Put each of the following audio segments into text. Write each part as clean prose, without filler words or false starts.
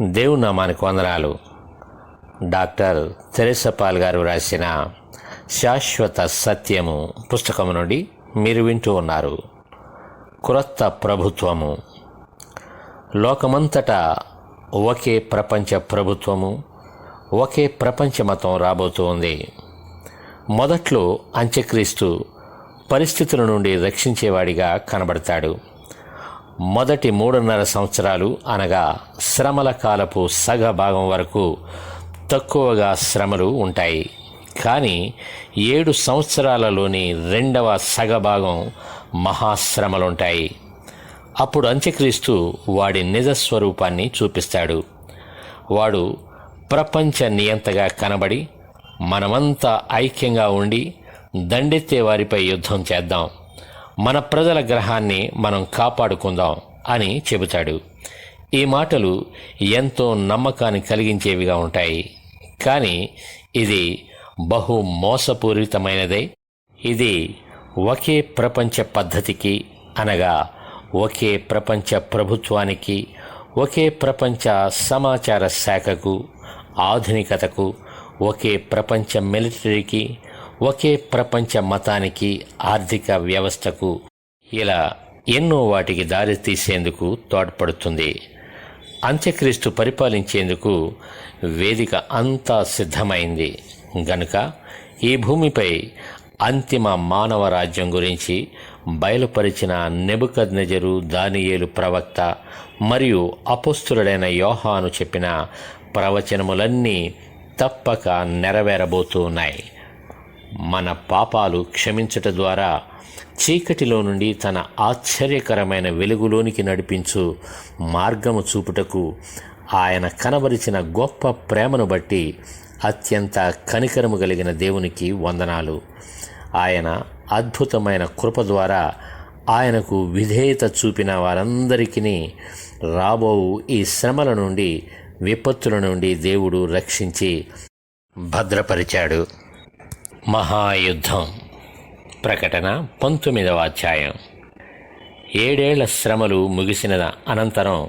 దేవుని నామానికి వందనాలు. డాక్టర్ తెరెసా పాల్ గారు రాసిన శాశ్వత సత్యము పుస్తకము నుండి మీరు వింటూ ఉన్నారు. క్రొత్త ప్రభుత్వము. లోకమంతటా ఒకే ప్రపంచ ప్రభుత్వము, ఒకే ప్రపంచ మతం రాబోతూ ఉంది. మొదట్లో అంత్యక్రీస్తు పరిస్థితుల నుండి రక్షించేవాడిగా కనబడతాడు. మొదటి 3.5 సంవత్సరాలు అనగా శ్రమల కాలపు సగ భాగం వరకు తక్కువగా శ్రమలు ఉంటాయి. కానీ 7 సంవత్సరాలలోని రెండవ సగభాగం మహాశ్రమలుంటాయి. అప్పుడు అంత్యక్రీస్తు వాడి నిజస్వరూపాన్ని చూపిస్తాడు. వాడు ప్రపంచ నియంతగా కనబడి, మనమంతా ఐక్యంగా ఉండి దండెత్తే వారిపై యుద్ధం చేద్దాం, మన ప్రజల గ్రహాన్ని మనం కాపాడుకుందాం అని చెబుతాడు. ఈ మాటలు ఎంతో నమ్మకాన్ని కలిగించేవిగా ఉంటాయి. కానీ ఇది బహు మోసపూరితమైనదే. ఇది ఒకే ప్రపంచ పద్ధతికి అనగా ఒకే ప్రపంచ ప్రభుత్వానికి, ఒకే ప్రపంచ సమాచార శాఖకు, ఆధునికతకు, ఒకే ప్రపంచ మిలిటరీకి, ఒకే ప్రపంచ మతానికి, ఆర్థిక వ్యవస్థకు, ఇలా ఎన్నో వాటికి దారి తీసేందుకు తోడ్పడుతుంది. అంత్యక్రీస్తు పరిపాలించేందుకు వేదిక అంతా సిద్ధమైంది గనుక ఈ భూమిపై అంతిమ మానవ రాజ్యం గురించి బయలుపరిచిన నెబుకద్నెజరు, దానియేలు ప్రవక్త మరియు అపోస్తులుడైన యోహాను చెప్పిన ప్రవచనములన్నీ తప్పక నెరవేరబోతూ ఉన్నాయి. మన పాపాలు క్షమించుట ద్వారా చీకటిలో నుండి తన ఆశ్చర్యకరమైన వెలుగులోనికి నడిపించు మార్గము చూపుటకు ఆయన కనబరిచిన గొప్ప ప్రేమను బట్టి అత్యంత కనికరము కలిగిన దేవునికి వందనాలు. ఆయన అద్భుతమైన కృప ద్వారా ఆయనకు విధేయత చూపిన వారందరికీ రాబోవు ఈ శ్రమల నుండి, విపత్తుల నుండి దేవుడు రక్షించి భద్రపరిచాడు. మహాయుద్ధం. ప్రకటన 19వ అధ్యాయం. 7 ఏళ్ల శ్రమలు ముగిసిన అనంతరం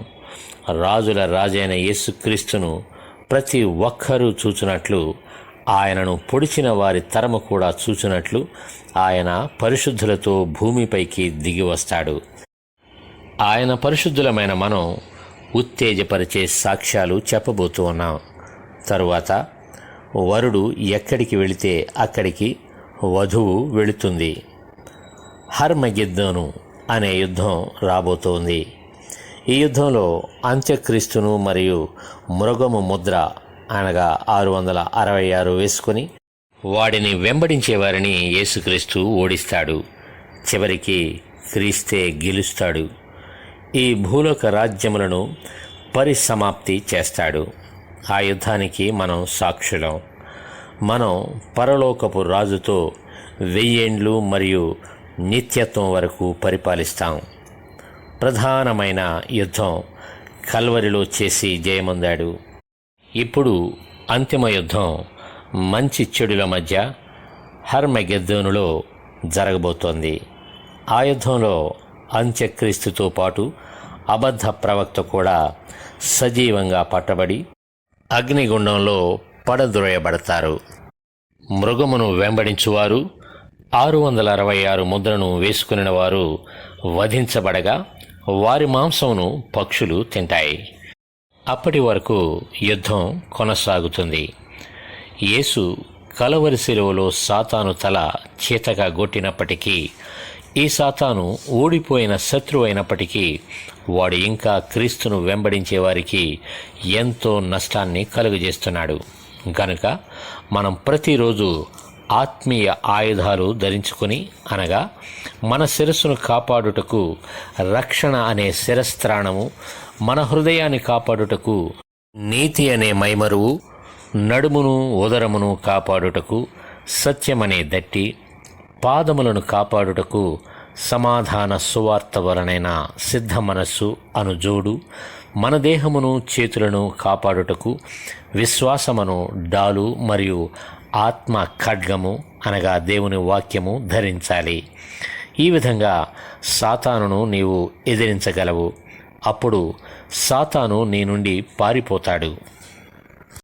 రాజుల రాజైన యేసుక్రీస్తును ప్రతి ఒక్కరూ చూచునట్లు, ఆయనను పొడిచిన వారి తరము కూడా చూచునట్లు ఆయన పరిశుద్ధులతో భూమిపైకి దిగి వస్తాడు. ఆయన పరిశుద్ధులమైన మనం ఉత్తేజపరిచే సాక్ష్యాలు చెప్పబోతూ ఉన్నాం. తరువాత వరుడు ఎక్కడికి వెళితే అక్కడికి వధువు వెళుతుంది. హర్మగెద్దోను అనే యుద్ధం రాబోతోంది. ఈ యుద్ధంలో అంత్యక్రీస్తును మరియు మృగము ముద్ర అనగా 666 వేసుకొని వాడిని వెంబడించే వారిని యేసుక్రీస్తు ఓడిస్తాడు. చివరికి క్రీస్తే గెలుస్తాడు. ఈ భూలోక రాజ్యములను పరిసమాప్తి చేస్తాడు. ఆ యుద్ధానికి మనం సాక్షులం. మనం పరలోకపు రాజుతో 1000 ఏండ్లు మరియు నిత్యత్వం వరకు పరిపాలిస్తాం. ప్రధానమైన యుద్ధం కల్వరిలో చేసి జయమొందాడు. ఇప్పుడు అంతిమ యుద్ధం మంచి చెడుల మధ్య హర్మగెద్దోనులో జరగబోతోంది. ఆ యుద్ధంలో అంత్యక్రీస్తుతో పాటు అబద్ధ ప్రవక్త కూడా సజీవంగా పట్టబడి అగ్నిగుండంలో పడద్రోయబడతారు. మృగమును వెంబడించువారు, 666 ముద్రను వేసుకుని వారు వధించబడగా వారి మాంసమును పక్షులు తింటాయి. అప్పటి వరకు యుద్ధం కొనసాగుతుంది. యేసు కలవరి శిలువలో సాతాను తల చేతగా గొట్టినప్పటికీ, ఈ సాతాను ఓడిపోయిన శత్రువు అయినప్పటికీ వాడు ఇంకా క్రీస్తును వెంబడించే వారికి ఎంతో నష్టాన్ని కలుగజేస్తున్నాడు. కనుక మనం ప్రతిరోజు ఆత్మీయ ఆయుధాలు ధరించుకొని, అనగా మన శిరస్సును కాపాడుటకు రక్షణ అనే శిరస్త్రాణము, మన హృదయాన్ని కాపాడుటకు నీతి అనే మైమరువు, నడుమును ఉదరమును కాపాడుటకు సత్యమనే దట్టి, పాదములను కాపాడుటకు సమాధాన సువార్త వలనైన సిద్ధ మనస్సు అను జోడు, మన దేహమును చేతులను కాపాడుటకు విశ్వాసమును డాలు మరియు ఆత్మ ఖడ్గము అనగా దేవుని వాక్యము ధరించాలి. ఈ విధంగా సాతానును నీవు ఎదిరించగలవు. అప్పుడు సాతాను నీ నుండి పారిపోతాడు.